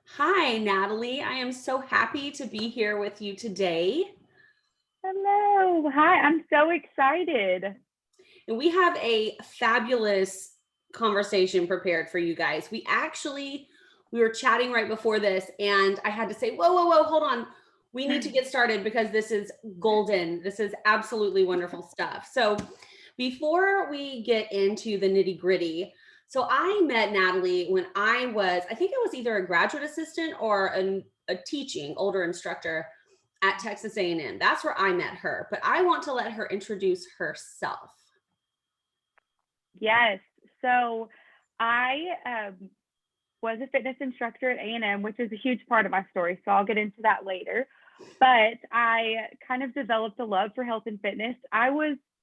Hi, Natalie. I am so happy to be here with you today. Hello. Hi. I'm so excited. And we have a fabulous conversation prepared for you guys. We were chatting right before this, and I had to say, whoa, whoa, whoa, hold on. We need to get started because this is golden. This is absolutely wonderful stuff. So, before we get into the nitty gritty, so I met Natalie when I think I was either a graduate assistant or a teaching older instructor at Texas A&M. That's where I met her, but I want to let her introduce herself. Yes. So I was a fitness instructor at A&M, which is a huge part of my story. So I'll get into that later. But I kind of developed a love for health and fitness. I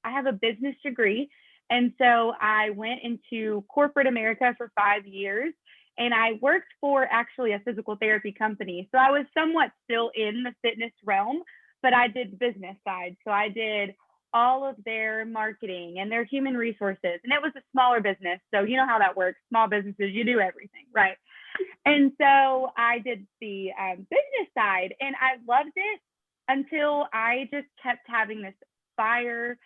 have a business degree. And so I went into corporate America for 5 years and I worked for actually a physical therapy company. So I was somewhat still in the fitness realm, but I did the business side. So I did all of their marketing and their human resources. And it was a smaller business. So you know how that works. Small businesses, you do everything, right? And so I did the business side and I loved it until I just kept having this fire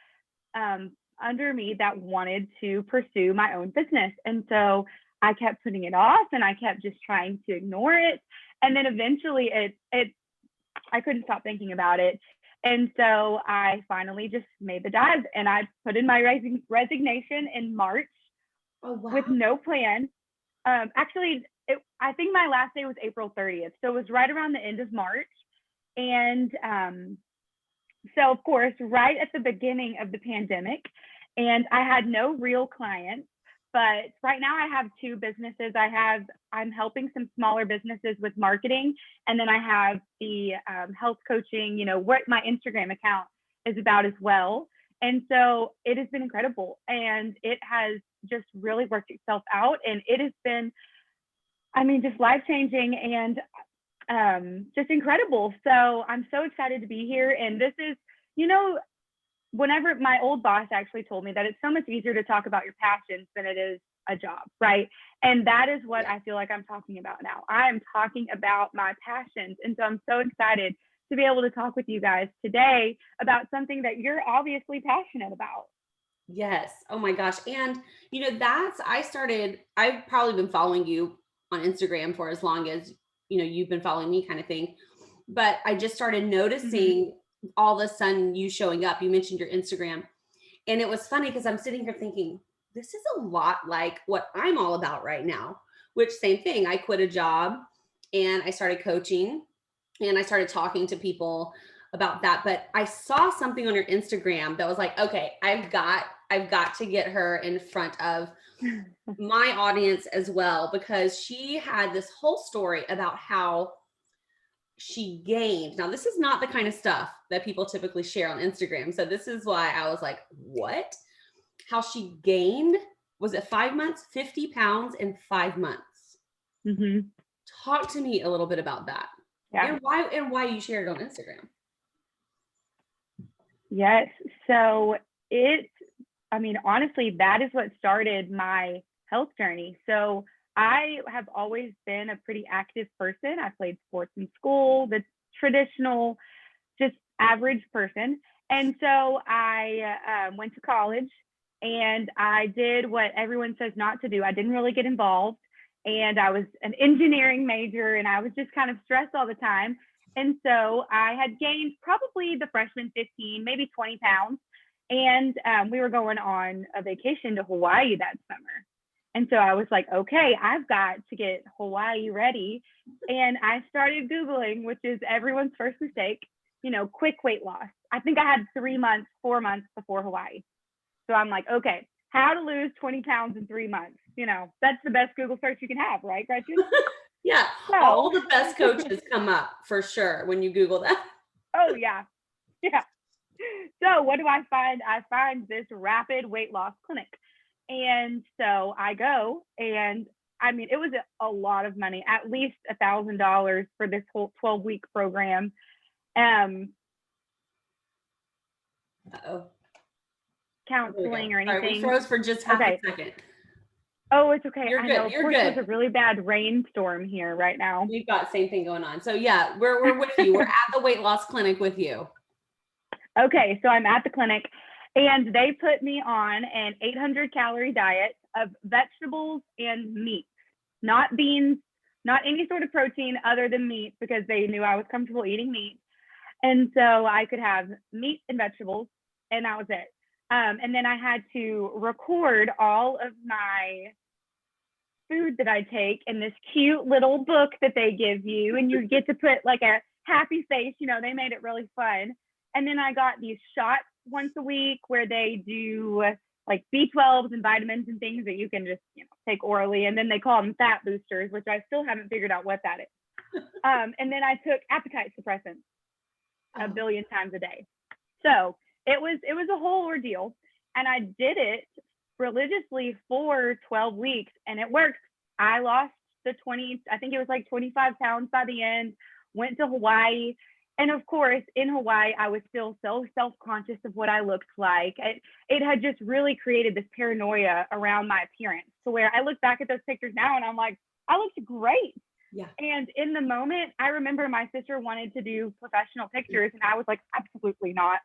um, under me that wanted to pursue my own business. And so I kept putting it off and I kept just trying to ignore it. And then eventually I couldn't stop thinking about it. And so I finally just made the dive and I put in my resignation in March Oh, with wow. no plan. I think my last day was April 30th. So it was right around the end of March. And so, of course, right at the beginning of the pandemic, and I had no real clients. But right now, I have two businesses. I'm helping some smaller businesses with marketing, and then I have the health coaching. What my Instagram account is about as well. And so it has been incredible, and it has just really worked itself out, and it has been, I mean, just life changing and just incredible. So I'm so excited to be here, and this is, you know, whenever my old boss actually told me that it's so much easier to talk about your passions than it is a job, right? And that is what Yeah. I feel like I'm talking about now. I am talking about my passions. And so I'm so excited to be able to talk with you guys today about something that you're obviously passionate about. Yes. Oh my gosh. And I've probably been following you on Instagram for as long as, you've been following me kind of thing. But I just started Mm-hmm. noticing all of a sudden you showing up. You mentioned your Instagram. And it was funny because I'm sitting here thinking, this is a lot like what I'm all about right now, which same thing. I quit a job and I started coaching and I started talking to people about that. But I saw something on your Instagram that was like, okay, I've got to get her in front of my audience as well because she had this whole story about how she gained. Now, this is not the kind of stuff that people typically share on Instagram. So this is why I was like, what? How she gained, was it 5 months, 50 pounds in 5 months? Mm-hmm. Talk to me a little bit about that. Yeah. And why you shared it on Instagram. Yes. So it, I mean, honestly, that is what started my health journey. So I have always been a pretty active person. I played sports in school, the traditional, just average person. And so I went to college and I did what everyone says not to do. I didn't really get involved. And I was an engineering major and I was just kind of stressed all the time. And so I had gained probably the freshman 15, maybe 20 pounds. And we were going on a vacation to Hawaii that summer. And so I was like, okay, I've got to get Hawaii ready. And I started Googling, which is everyone's first mistake, quick weight loss. I think I had 3 months, 4 months before Hawaii. So I'm like, okay, how to lose 20 pounds in 3 months. That's the best Google search you can have, right, Gretchen? Yeah, So, all the best coaches come up for sure when you Google that. oh, yeah. Yeah. So what do I find? I find this rapid weight loss clinic. And so I go and I mean, it was a lot of money, at least $1,000 for this whole 12-week program. Um, Uh-oh. There we go. Counseling or Sorry, we anything. froze for just half a Okay. second. Oh, it's okay. You're I good. know. Of You're course, there's good. a really bad rainstorm here right now. We've got same thing going on. So yeah, we're with you. We're at the weight loss clinic with you. Okay, so I'm at the clinic and they put me on an 800-calorie diet of vegetables and meat, not beans, not any sort of protein other than meat, because they knew I was comfortable eating meat. And so I could have meat and vegetables, and that was it. And then I had to record all of my food that I take in this cute little book that they give you, and you get to put like a happy face. They made it really fun. And then I got these shots once a week where they do like B12s and vitamins and things that you can just take orally, and then they call them fat boosters, which I still haven't figured out what that is. And then I took appetite suppressants a billion times a day. So it was a whole ordeal, and I did it religiously for 12 weeks, and it worked. I lost I think it was like 25 pounds by the end, went to Hawaii. And of course, in Hawaii, I was still so self-conscious of what I looked like. It had just really created this paranoia around my appearance, to where I look back at those pictures now and I'm like, I looked great. Yeah. And in the moment, I remember my sister wanted to do professional pictures, and I was like, absolutely not.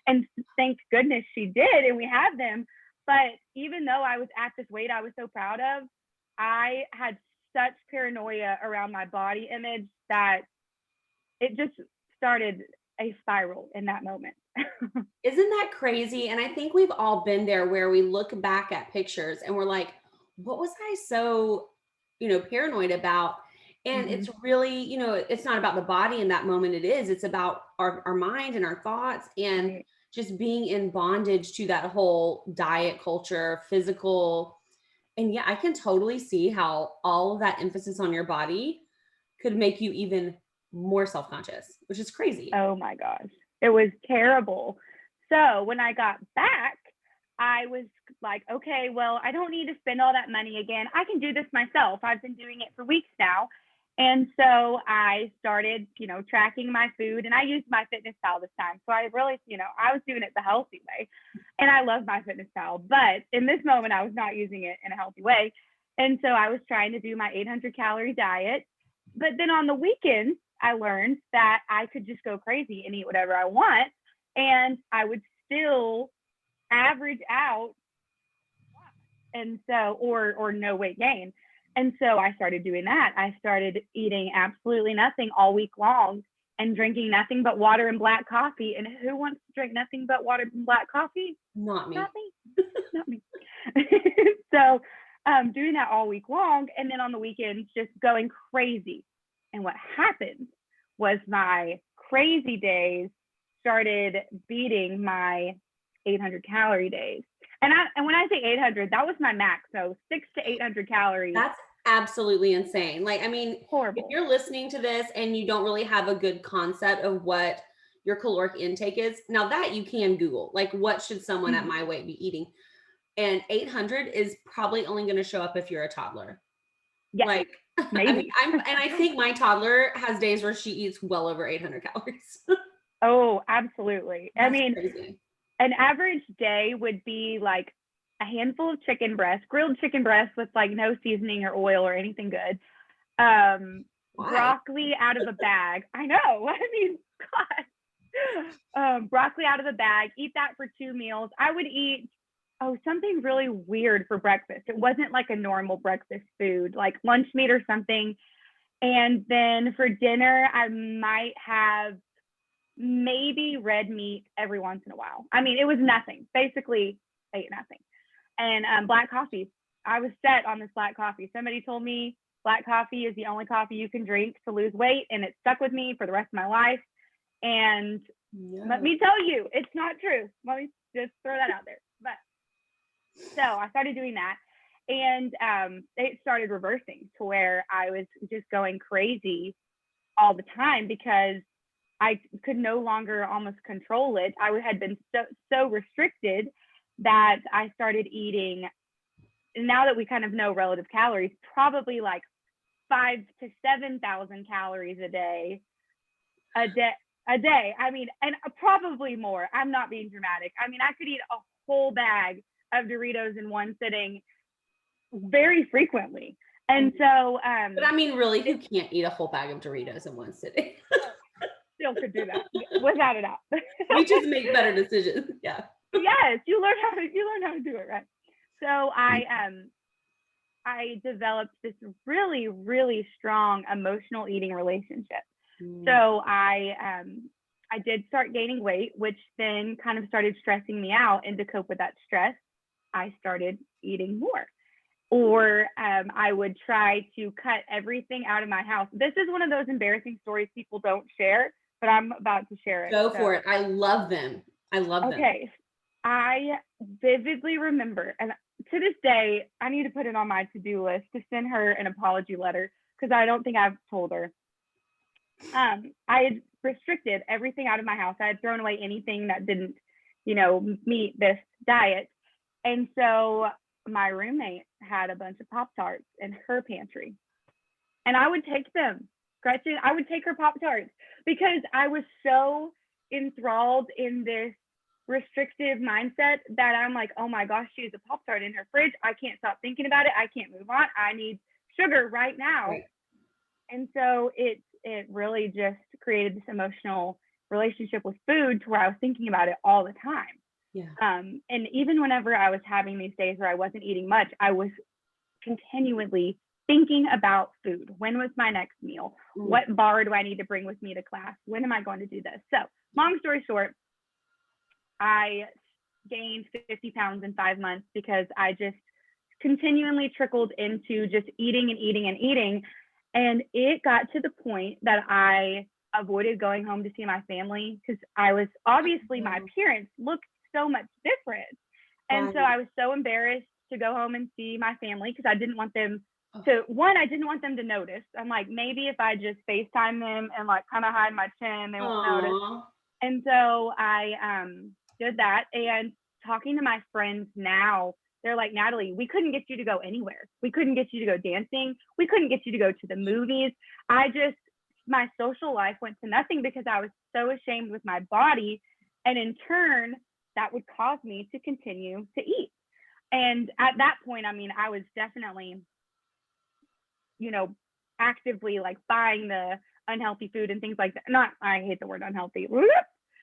And thank goodness she did, and we have them. But even though I was at this weight I was so proud of, I had such paranoia around my body image that it just started a spiral in that moment. Isn't that crazy? And I think we've all been there, where we look back at pictures and we're like, what was I so, paranoid about? And Mm-hmm. it's really, it's not about the body in that moment. It's about our mind and our thoughts, and Right. just being in bondage to that whole diet culture, physical. And yeah, I can totally see how all of that emphasis on your body could make you even more self-conscious, which is crazy. Oh my gosh. It was terrible. So when I got back, I was like, okay, well, I don't need to spend all that money again. I can do this myself. I've been doing it for weeks now. And so I started, tracking my food, and I used my fitness pal this time. So I really, I was doing it the healthy way, and I love my fitness pal. But in this moment, I was not using it in a healthy way. And so I was trying to do my 800-calorie diet. But then on the weekends, I learned that I could just go crazy and eat whatever I want, and I would still average out, and so or no weight gain. And so I started doing that. I started eating absolutely nothing all week long and drinking nothing but water and black coffee. And who wants to drink nothing but water and black coffee? Not me. Not me. Not me. So doing that all week long, and then on the weekends just going crazy. And what happened was my crazy days started beating my 800-calorie days. And when I say 800, that was my max. So 600 to 800 calories. That's absolutely insane. Like, I mean, Horrible. if you're listening to this and you don't really have a good concept of what your caloric intake is, now that you can Google, like, what should someone at my weight be eating? And 800 is probably only going to show up if you're a toddler. Yeah, like, maybe. I think my toddler has days where she eats well over 800 calories. Oh, absolutely. That's I mean, crazy. an average day would be like a handful of chicken breast, grilled chicken breast with like no seasoning or oil or anything good. Broccoli out of a bag. I know. I mean, God. Broccoli out of a bag. Eat that for 2 meals. I would eat something really weird for breakfast. It wasn't like a normal breakfast food, like lunch meat or something. And then for dinner, I might have maybe red meat every once in a while. I mean, it was nothing. Basically, ate nothing. And black coffee. I was set on this black coffee. Somebody told me black coffee is the only coffee you can drink to lose weight, and it stuck with me for the rest of my life. And let me tell you, it's not true. Let me just throw that out there. But so I started doing that, and it started reversing to where I was just going crazy all the time because I could no longer almost control it. I had been so restricted that I started eating. And now that we kind of know relative calories, probably like 5,000 to 7,000 calories a day. I mean, and probably more. I'm not being dramatic. I mean, I could eat a whole bag of Doritos in one sitting very frequently. And so, but I mean, really, who can't eat a whole bag of Doritos in one sitting? still could do that without a doubt. We just make better decisions. Yeah. Yes, you learn how to do it, right? So I developed this really, really strong emotional eating relationship. So I did start gaining weight, which then kind of started stressing me out. And to cope with that stress, I started eating more. Or I would try to cut everything out of my house. This is one of those embarrassing stories people don't share, but I'm about to share it. Go for it. I love them. I love them. Okay. I vividly remember, and to this day, I need to put it on my to-do list to send her an apology letter because I don't think I've told her. I had restricted everything out of my house. I had thrown away anything that didn't, meet this diet. And so my roommate had a bunch of Pop-Tarts in her pantry. And I would take them. Gretchen, I would take her Pop-Tarts because I was so enthralled in this restrictive mindset that I'm like, oh my gosh, she has a Pop-Tart in her fridge. I can't stop thinking about it. I can't move on. I need sugar right now. Right. And so it really just created this emotional relationship with food to where I was thinking about it all the time. Yeah. And even whenever I was having these days where I wasn't eating much, I was continually thinking about food. When was my next meal? What bar do I need to bring with me to class? When am I going to do this? So long story short, I gained 50 pounds in 5 months because I just continually trickled into just eating and eating and eating. And it got to the point that I avoided going home to see my family because I was obviously my appearance looked so much different. And so I was so embarrassed to go home and see my family because I didn't want them to, I didn't want them to notice. I'm like, maybe if I just FaceTime them and like kind of hide my chin, they won't notice. And so I did that. And talking to my friends now, they're like, Natalie, we couldn't get you to go anywhere. We couldn't get you to go dancing. We couldn't get you to go to the movies. My social life went to nothing because I was so ashamed with my body. And in turn, that would cause me to continue to eat. And at that point, I mean, I was definitely, actively like buying the unhealthy food and things like that. I hate the word unhealthy.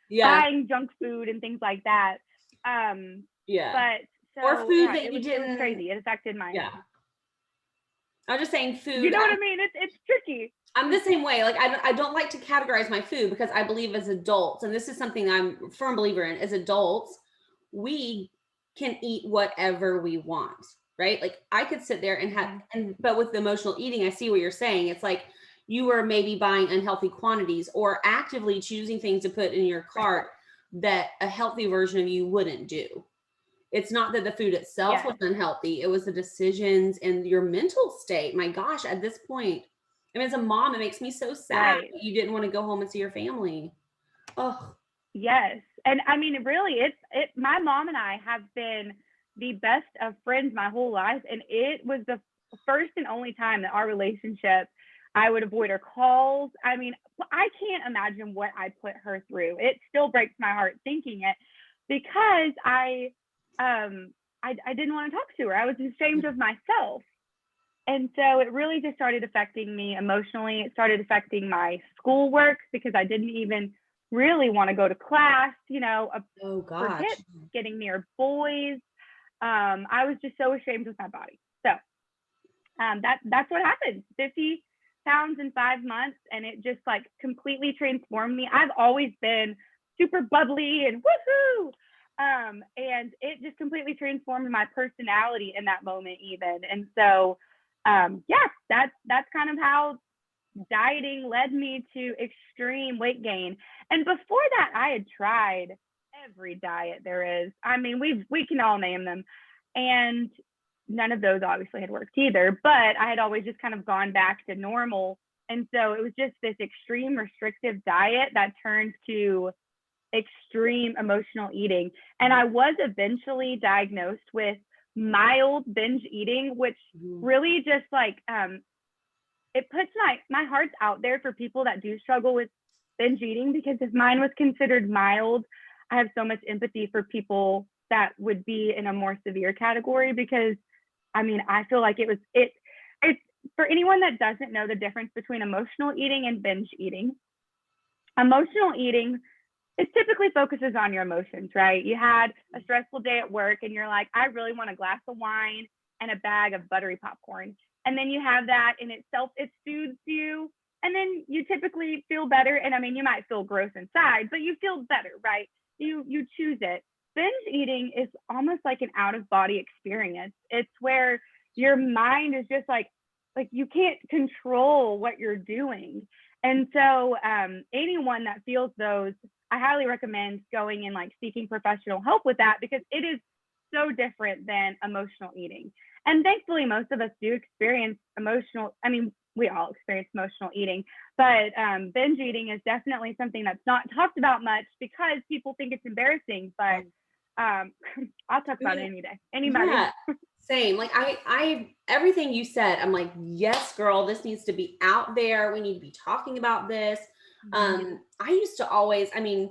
Yeah. Buying junk food and things like that. Yeah. But or food that it was crazy. It affected my health. I'm just saying food. You know what I mean? It's tricky. I'm the same way. Like I don't like to categorize my food because I believe as adults, and this is something I'm a firm believer in, as adults, we can eat whatever we want, right? Like I could sit there and but with the emotional eating, I see what you're saying. It's like you were maybe buying unhealthy quantities or actively choosing things to put in your cart that a healthy version of you wouldn't do. It's not that the food itself was unhealthy. It was the decisions and your mental state. My gosh, at this point, I mean, as a mom, it makes me so sad that you didn't want to go home and see your family. Oh, yes. And I mean, really, my mom and I have been the best of friends my whole life. And it was the first and only time that our relationship, I would avoid her calls. I mean, I can't imagine what I put her through. It still breaks my heart thinking it because I didn't want to talk to her. I was ashamed of myself. And so it really just started affecting me emotionally. It started affecting my schoolwork because I didn't even really want to go to class, forget getting near boys. I was just so ashamed with my body. So that's what happened. 50 pounds in 5 months. And it just like completely transformed me. I've always been super bubbly and woohoo. And it just completely transformed my personality in that moment even. And so, that's kind of how dieting led me to extreme weight gain. And before that, I had tried every diet there is. I mean, we can all name them. And none of those obviously had worked either, but I had always just kind of gone back to normal. And so it was just this extreme restrictive diet that turned to extreme emotional eating. And I was eventually diagnosed with mild binge eating, which really just like it puts my heart's out there for people that do struggle with binge eating, because if mine was considered mild, I have so much empathy for people that would be in a more severe category, because I mean, I feel like it's for anyone that doesn't know the difference between emotional eating and binge eating. Emotional eating, it typically focuses on your emotions, right? You had a stressful day at work and you're like, I really want a glass of wine and a bag of buttery popcorn. And then you have that in itself, it soothes you. And then you typically feel better. And I mean, you might feel gross inside, but you feel better, right? You choose it. Binge eating is almost like an out of body experience. It's where your mind is just like you can't control what you're doing. And so anyone that feels those, I highly recommend going and like seeking professional help with that, because it is so different than emotional eating. And thankfully, most of us do experience emotional, I mean, we all experience emotional eating, but binge eating is definitely something that's not talked about much because people think it's embarrassing, but I'll talk about it any day, anybody. Yeah, same. Like I, everything you said, I'm like, yes, girl, this needs to be out there. We need to be talking about this. I used to always, I mean,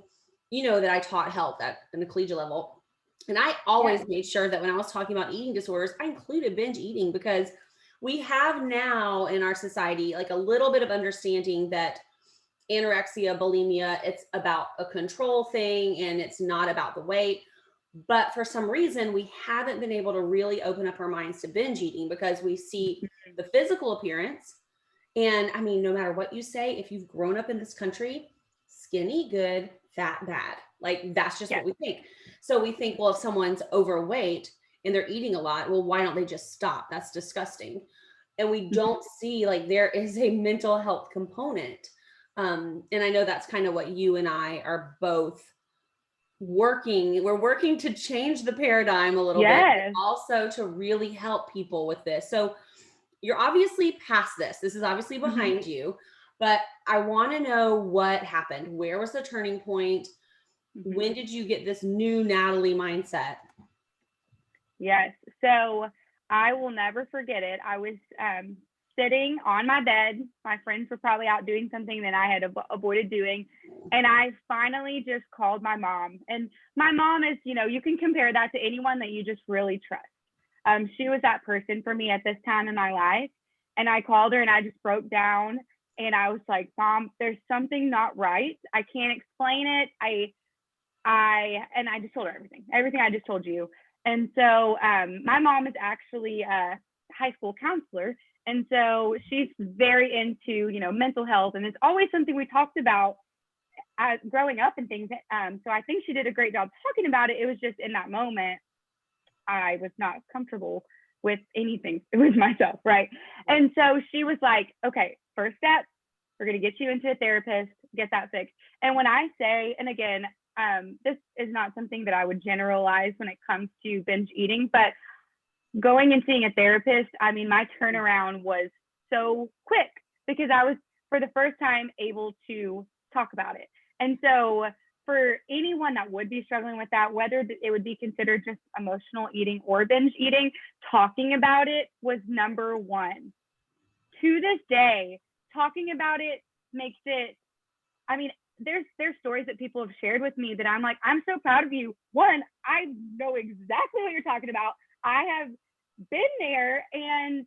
you know that I taught health at the collegiate level, and I always Yes. made sure that when I was talking about eating disorders, I included binge eating, because we have now in our society like a little bit of understanding that anorexia, bulimia, it's about a control thing and it's not about the weight. But for some reason, we haven't been able to really open up our minds to binge eating, because we see the physical appearance. And I mean, no matter what you say, if you've grown up in this country, skinny good, fat bad. Like that's just what Yes. we think. So we think, well, if someone's overweight and they're eating a lot, well, why don't they just stop? That's disgusting. And we don't see like there is a mental health component. And I know that's kind of what you and I are both working. We're working to change the paradigm a little bit, but Yes. also to really help people with this. So you're obviously past this. This is obviously behind you, but I want to know what happened. Where was the turning point? When did you get this new Natalie mindset? Yes. So I will never forget it. I was sitting on my bed. My friends were probably out doing something that I had avoided doing. And I finally just called my mom. And my mom is, you know, you can compare that to anyone that you just really trust. She was that person for me at this time in my life. And I called her and I just broke down and I was like, Mom, there's something not right. I can't explain it. And I just told her everything I just told you. And so my mom is actually a high school counselor. And so she's very into, you know, mental health. And it's always something we talked about growing up and things. So I think she did a great job talking about it. It was just in that moment, I was not comfortable with anything with myself. Right. And so she was like, okay, first step, we're going to get you into a therapist, get that fixed. And when I say, and again, this is not something that I would generalize when it comes to binge eating, but going and seeing a therapist, I mean, my turnaround was so quick because I was for the first time able to talk about it. And so for anyone that would be struggling with that, whether it would be considered just emotional eating or binge eating, talking about it was number one. To this day, talking about it makes it, I mean, there's stories that people have shared with me that I'm like, I'm so proud of you. One, I know exactly what you're talking about. I have been there, and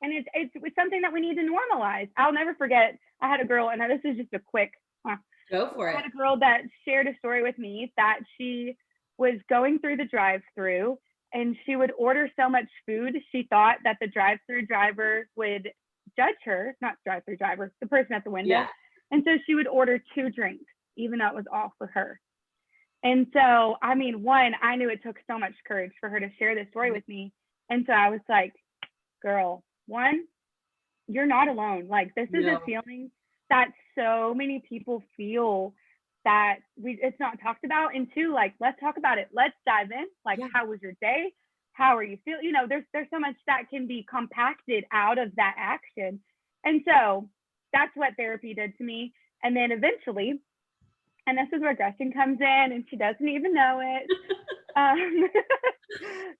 it's something that we need to normalize. I'll never forget. I had a girl, and this is just a quick. Go for I it. had a girl that shared a story with me that she was going through the drive-through, and she would order so much food she thought that the drive-through driver would judge her, not drive-through driver, the person at the window. Yeah. And so she would order 2 drinks, even though it was all for her. And so, I mean, one, I knew it took so much courage for her to share this story with me. And so I was like, girl, one, you're not alone. Like, this is a No. feeling that so many people feel that it's not talked about. And two, like, let's talk about it. Let's dive in. Like, Yeah. how was your day? How are you feeling? You know, there's so much that can be compacted out of that action. And so that's what therapy did to me. And then eventually, and this is where Gretchen comes in, and she doesn't even know it.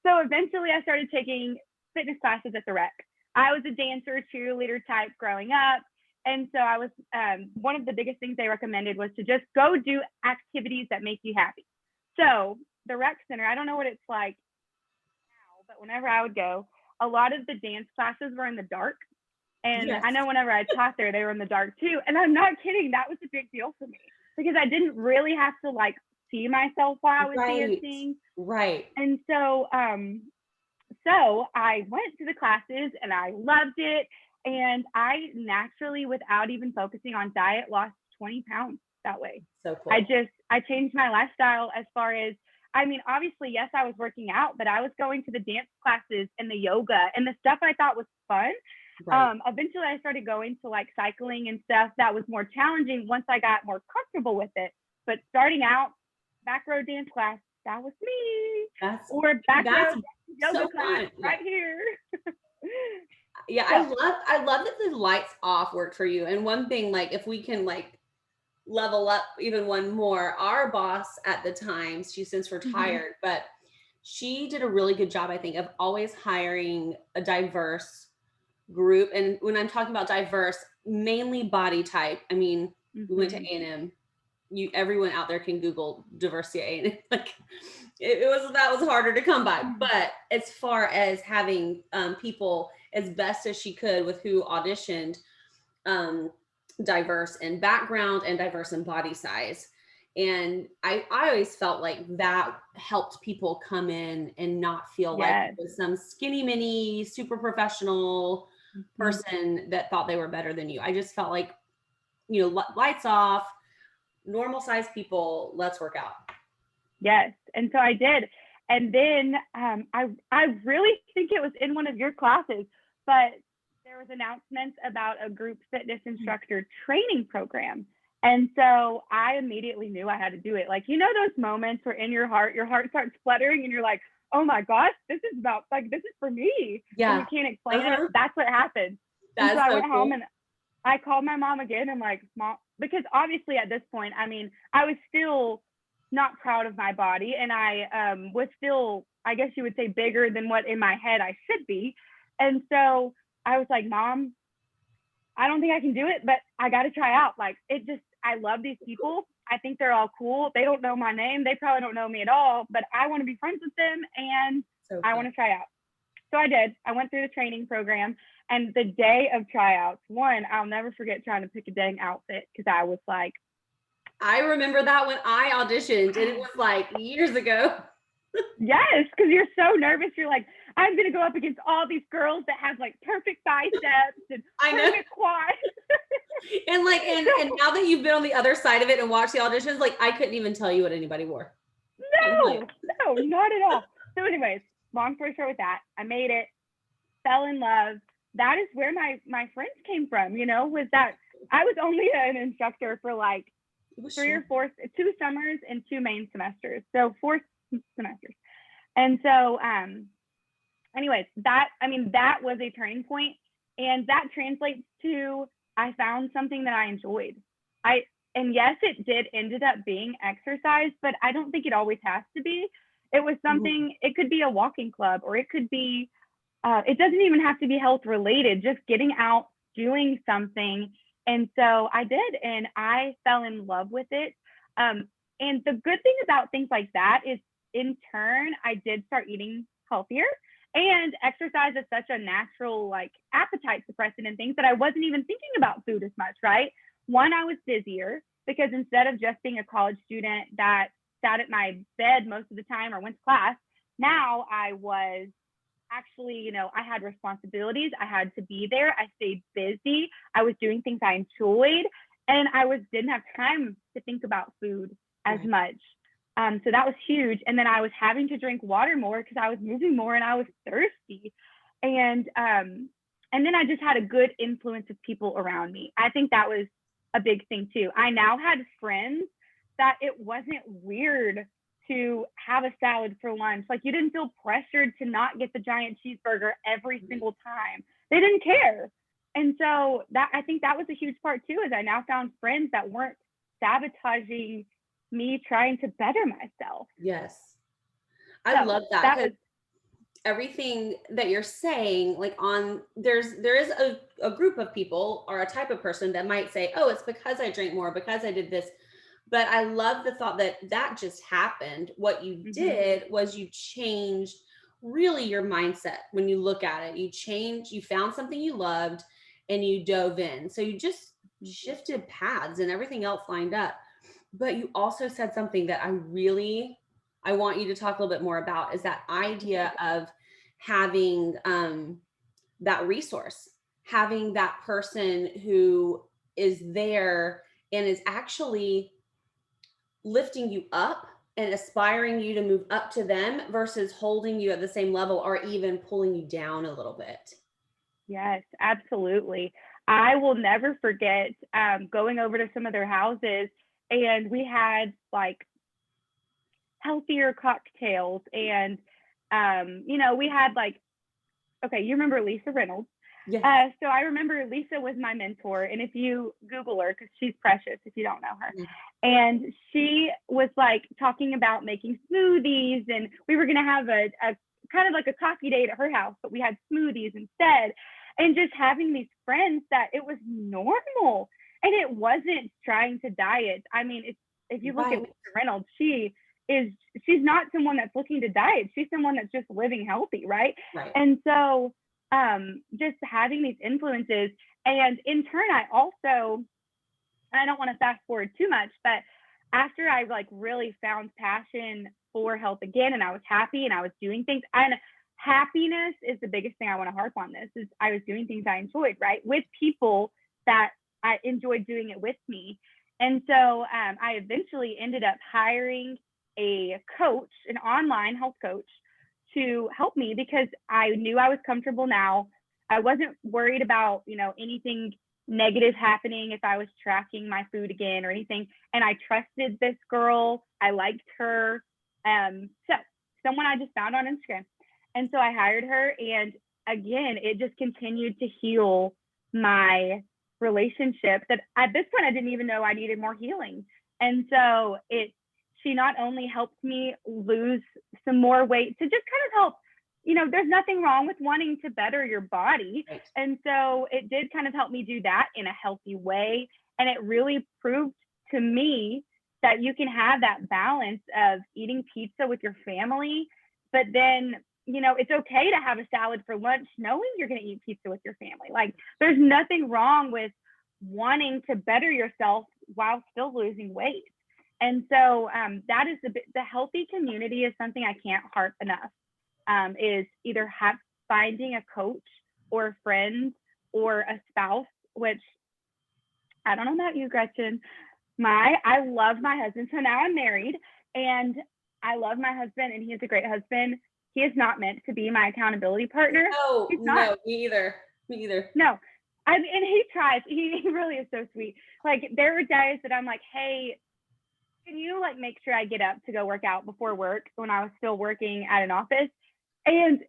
So eventually I started taking fitness classes at the rec. I was a dancer, cheerleader type growing up. And so I was, one of the biggest things they recommended was to just go do activities that make you happy. So the rec center, I don't know what it's like now, but whenever I would go, a lot of the dance classes were in the dark. And Yes. I know whenever I taught there, they were in the dark too. And I'm not kidding. That was a big deal for me because I didn't really have to like see myself while I was Right. dancing. Right. And so I went to the classes and I loved it. And I naturally, without even focusing on diet, lost 20 pounds that way. So cool. I changed my lifestyle as far as, I mean, obviously, yes, I was working out, but I was going to the dance classes and the yoga and the stuff I thought was fun. Right. Eventually I started going to like cycling and stuff that was more challenging once I got more comfortable with it. But starting out, back row dance class, that was me. That's Or back row that's yoga so class fun. right here. Yeah, So, I love that the lights off worked for you. And one thing, like if we can like level up even one more, our boss at the time, she's since mhm, retired, but she did a really good job, I think, of always hiring a diverse group. And when I'm talking about diverse, mainly body type. I mean, we went to mhm, A&M. You everyone out there can Google diversity at A&M. Like it was that was harder to come by. mhm. But as far as having people as best as she could with who auditioned, um, diverse in background and diverse in body size. And I always felt like that helped people come in and not feel like it Yes. was some skinny mini, super professional Mhm. person that thought they were better than you. I just felt like, lights off, normal sized people, let's work out. Yes. And so I did. And then I really think it was in one of your classes, but there was announcements about a group fitness instructor training program. And so I immediately knew I had to do it. Like, those moments where in your heart starts fluttering and you're like, oh my gosh, this is about like, this is for me. And you Yeah. can't explain it. Uh-huh. That's what happened. And so That's I so went home cool. and I called my mom again and like, mom, because obviously at this point, I mean, I was still not proud of my body and I was still, I guess you would say, bigger than what in my head I should be. And so I was like, Mom, I don't think I can do it, but I got to try out. Like, I love these people. I think they're all cool. They don't know my name. They probably don't know me at all, but I want to be friends with them and So I fun. want to try out. So I did. I went through the training program. And the day of tryouts, one, I'll never forget trying to pick a dang outfit because I was like, I remember that when I auditioned, and it was like years ago. yes, because you're so nervous. You're like, I'm going to go up against all these girls that have like perfect biceps and I know. perfect quads. And like, and now that you've been on the other side of it and watched the auditions, like I couldn't even tell you what anybody wore. I'm like, No, not at all. So, anyways, long story short with that, I made it, fell in love. That is where my friends came from, was that I was only an instructor for like it was 2 summers and 2 main semesters. So 4 semesters. And so, anyways, that was a turning point, and that translates to I found something that I enjoyed. I and yes, it did ended up being exercise, but I don't think it always has to be. It was Mhm. something. It could be a walking club, or it could be. It doesn't even have to be health related. Just getting out, doing something, and so I did, and I fell in love with it. Um, and the good thing about things like that is, in turn, I did start eating healthier. And exercise is such a natural, like, appetite suppressant and things that I wasn't even thinking about food as much, right? One, I was busier because instead of just being a college student that sat at my bed most of the time or went to class, now I was actually, I had responsibilities. I had to be there. I stayed busy. I was doing things I enjoyed, and didn't have time to think about food as Right. much. So that was huge. And then I was having to drink water more because I was moving more and I was thirsty. And then I just had a good influence of people around me. I think that was a big thing too. I now had friends that it wasn't weird to have a salad for lunch. Like, you didn't feel pressured to not get the giant cheeseburger every single time. They didn't care. And so that I think that was a huge part too, is I now found friends that weren't sabotaging me trying to better myself. Yes. I So love that that because was everything that you're saying, like there is a group of people or a type of person that might say, oh, it's because I drank more, because I did this. But I love the thought that that just happened. What you mm-hmm, did was you changed really your mindset when you look at it. You found something you loved and you dove in. So you just shifted paths and everything else lined up. But you also said something that I want you to talk a little bit more about, is that idea of having that resource, having that person who is there and is actually lifting you up and aspiring you to move up to them versus holding you at the same level or even pulling you down a little bit. Yes, absolutely. I will never forget going over to some of their houses, and we had like healthier cocktails, and we had like, okay, you remember Lisa Reynolds? Yes. So I remember Lisa was my mentor, and if you Google her, because she's precious if you don't know her, and she was like talking about making smoothies, and we were gonna have a kind of like a coffee date at her house, but we had smoothies instead, and just having these friends that it was normal, and it wasn't trying to diet. I mean, if you look at Right. Lisa Reynolds, she's not someone that's looking to diet. She's someone that's just living healthy, right? Right. And so just having these influences. And in turn, I don't want to fast forward too much, but after I like really found passion for health again, and I was happy and I was doing things, and happiness is the biggest thing I want to harp on. This is I was doing things I enjoyed, right? With people that I enjoyed doing it with me. And so I eventually ended up hiring a coach, an online health coach, to help me because I knew I was comfortable now. I wasn't worried about, anything negative happening if I was tracking my food again or anything. And I trusted this girl. I liked her. So someone I just found on Instagram. And so I hired her. And again, it just continued to heal my relationship that at this point I didn't even know I needed more healing. And so she not only helped me lose some more weight to just kind of help, there's nothing wrong with wanting to better your body. Right. And so it did kind of help me do that in a healthy way. And it really proved to me that you can have that balance of eating pizza with your family, but then, it's okay to have a salad for lunch, knowing you're going to eat pizza with your family. Like there's nothing wrong with wanting to better yourself while still losing weight. And so that is the healthy community is something I can't harp enough. Is either finding a coach or a friend or a spouse, which I don't know about you, Gretchen. I love my husband. So now I'm married and I love my husband and he is a great husband. He is not meant to be my accountability partner. He's not. No, me either. No. And he tries. He really is so sweet. Like there were days that I'm like, hey, can you like make sure I get up to go work out before work when I was still working at an office? And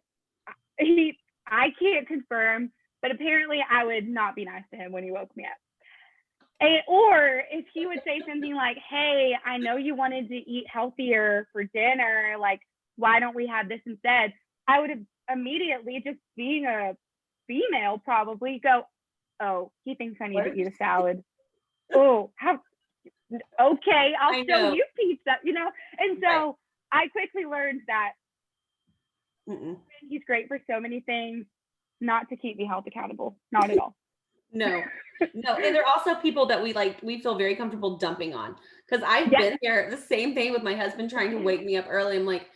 I can't confirm, but apparently I would not be nice to him when he woke me up. Or if he would say something like, hey, I know you wanted to eat healthier for dinner, like, why don't we have this instead? I would have immediately, just being a female, probably go, oh, he thinks I need to eat a salad. Oh, okay, I'll show you pizza, And so right. I quickly learned that he's great for so many things, not to keep me held accountable, not at all. No. And there are also people that we feel very comfortable dumping on, because I've been there, the same thing with my husband trying to wake me up early. I'm like,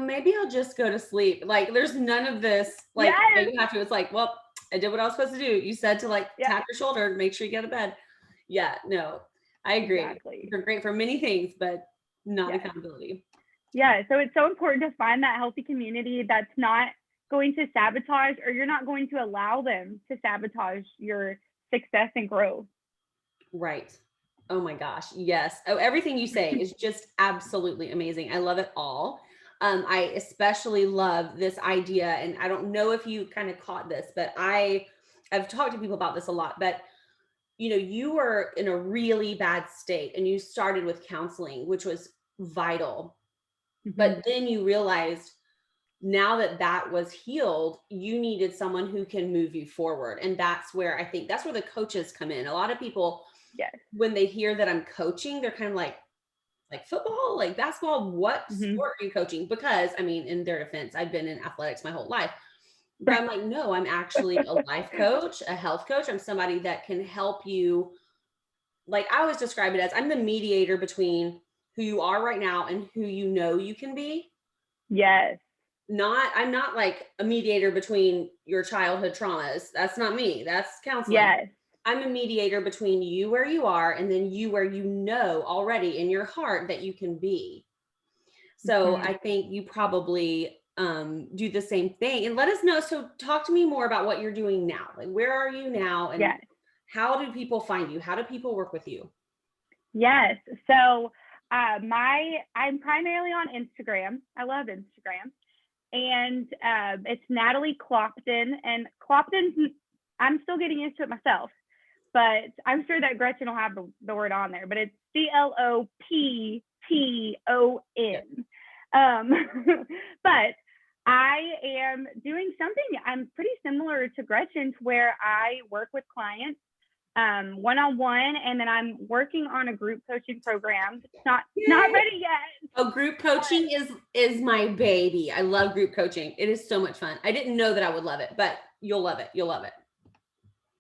maybe I'll just go to sleep. Like there's none of this, like you have to, it's like, well, I did what I was supposed to do. You said to tap your shoulder, make sure you get to bed. Yeah, no, I agree. Exactly. They're great for many things, but not accountability. Yeah, so it's so important to find that healthy community that's not going to sabotage, or you're not going to allow them to sabotage your success and growth. Right. Oh my gosh. Yes. Oh, everything you say is just absolutely amazing. I love it all. I especially love this idea, and I don't know if you kind of caught this, but I've talked to people about this a lot, but you were in a really bad state and you started with counseling, which was vital. But then you realized now that was healed, you needed someone who can move you forward. And that's where I think that's where the coaches come in. A lot of people, when they hear that I'm coaching, they're kind of like, like football, like basketball, what Mhm. sport are you coaching? Because I mean, in their defense, I've been in athletics my whole life. But Right. I'm like, no, I'm actually a life coach, a health coach. I'm somebody that can help you. Like I always describe it as I'm the mediator between who you are right now and who you know you can be. Yes. I'm not like a mediator between your childhood traumas. That's not me. That's counseling. Yes. I'm a mediator between you where you are and then you where you know already in your heart that you can be. So Mhm. I think you probably do the same thing and let us know. So talk to me more about what you're doing now. Like where are you now and Yes. how do people find you? How do people work with you? Yes. So I'm primarily on Instagram. I love Instagram. And it's Natalie Clopton. And Clopton's, I'm still getting used to it myself, but I'm sure that Gretchen will have the word on there. But it's Clopton. Yeah. Um, but I am doing something I'm pretty similar to Gretchen, to where I work with clients one-on-one, and then I'm working on a group coaching program. It's not Yay. ready yet, Oh, group but coaching is my baby. I love group coaching. It is so much fun. I didn't know that I would love it, but you'll love it. You'll love it.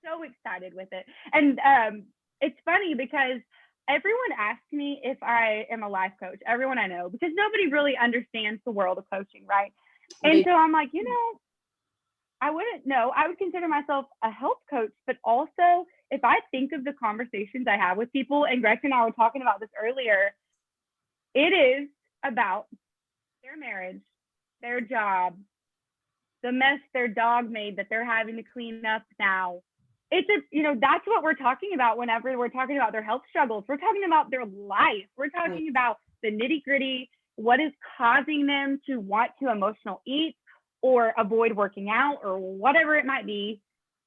so excited with it. And it's funny because everyone asks me if I am a life coach, everyone I know, because nobody really understands the world of coaching, right? And They so I'm like, I wouldn't know. I would consider myself a health coach, but also if I think of the conversations I have with people, and Gretchen and I were talking about this earlier, it is about their marriage, their job, the mess their dog made that they're having to clean up now. That's what we're talking about whenever we're talking about their health struggles. We're talking about their life. We're Right. talking about the nitty gritty, what is causing them to want to emotional eat or avoid working out or whatever it might be.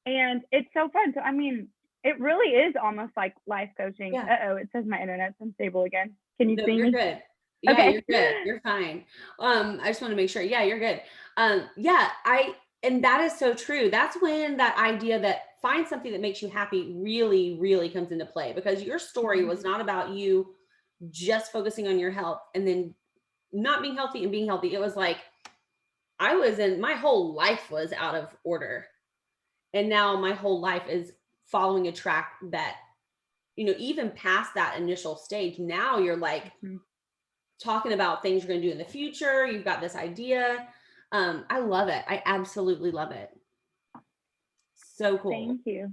And it's so fun. So, I mean, it really is almost like life coaching. Yeah. Uh-oh, it says my internet's unstable again. Can you No, see you're me? good. Yeah, Okay. you're good. You're fine. I just want to make sure. Yeah, you're good. Yeah, and that is so true. That's when that idea that find something that makes you happy really, really comes into play because your story Mhm. was not about you just focusing on your health and then not being healthy and being healthy. It was like my whole life was out of order. And now my whole life is following a track that, even past that initial stage, now you're like Mhm. talking about things you're going to do in the future. You've got this idea. I love it. I absolutely love it. So cool. Thank you.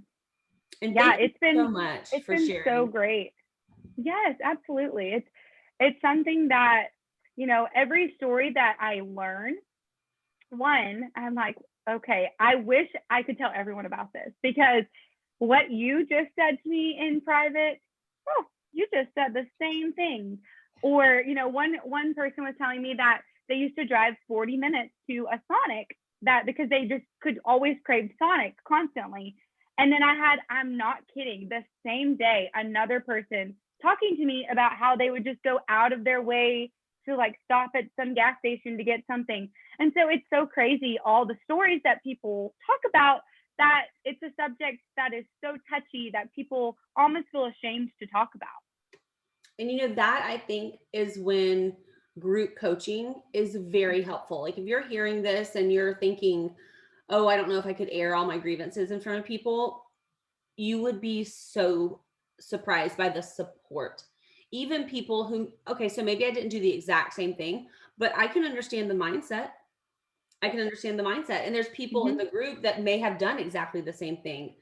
And Yeah, thank you so much it's for been so sharing. great. Yes, absolutely. It's something that, every story that I learn, I'm like, okay, I wish I could tell everyone about this, because what you just said to me in private, oh, you just said the same thing. Or, one person was telling me that they used to drive 40 minutes to a Sonic, that because they just could always crave Sonic constantly. And then I'm not kidding, the same day, another person talking to me about how they would just go out of their way to like stop at some gas station to get something. And so it's so crazy, all the stories that people talk about, that it's a subject that is so touchy that people almost feel ashamed to talk about. And that I think is when group coaching is very helpful. Like if you're hearing this and you're thinking, oh, I don't know if I could air all my grievances in front of people, you would be so surprised by the support. Even people who, okay, so maybe I didn't do the exact same thing, but I can understand the mindset. I can understand the mindset. And there's people in Mm-hmm. the group that may have done exactly the same thing.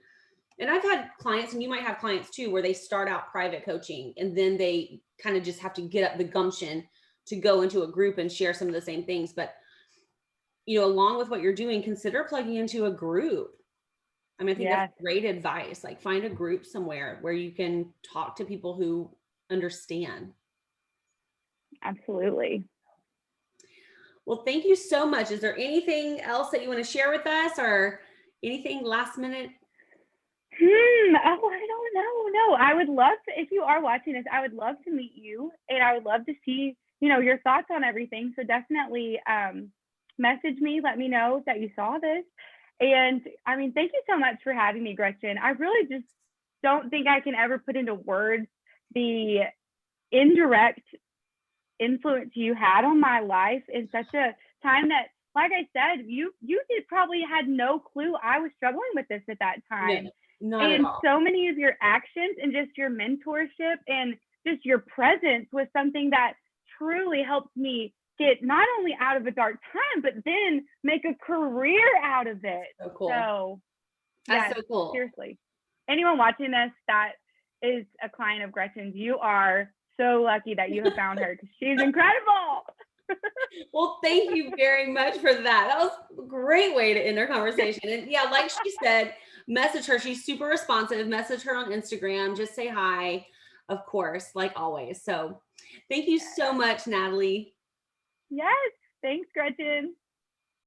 And I've had clients, and you might have clients too, where they start out private coaching and then they kind of just have to get up the gumption to go into a group and share some of the same things. But, along with what you're doing, consider plugging into a group. I mean, I think that's Yes, great advice. Like find a group somewhere where you can talk to people who understand. absolutely. Well, thank you so much. Is there anything else that you want to share with us or anything last minute? Oh, I don't know. No, I would love to, if you are watching this, I would love to meet you, and I would love to see, your thoughts on everything. So definitely message me, let me know that you saw this. And I mean, thank you so much for having me, Gretchen. I really just don't think I can ever put into words the indirect influence you had on my life in such a time that, like I said, you did probably had no clue I was struggling with this at that No, time. not at And all. so many of your actions and just your mentorship and just your presence was something that truly helped me get not only out of a dark time, but then make a career out of it. So cool. So, That's yes, so cool. seriously. Anyone watching this that is a client of Gretchen's, you are so lucky that you have found her because she's incredible. Well, thank you very much for that. That was a great way to end our conversation. And yeah, like she said, message her. She's super responsive. Message her on Instagram. Just say hi, of course, like always. So thank you so much, Natalie. Yes, thanks, Gretchen.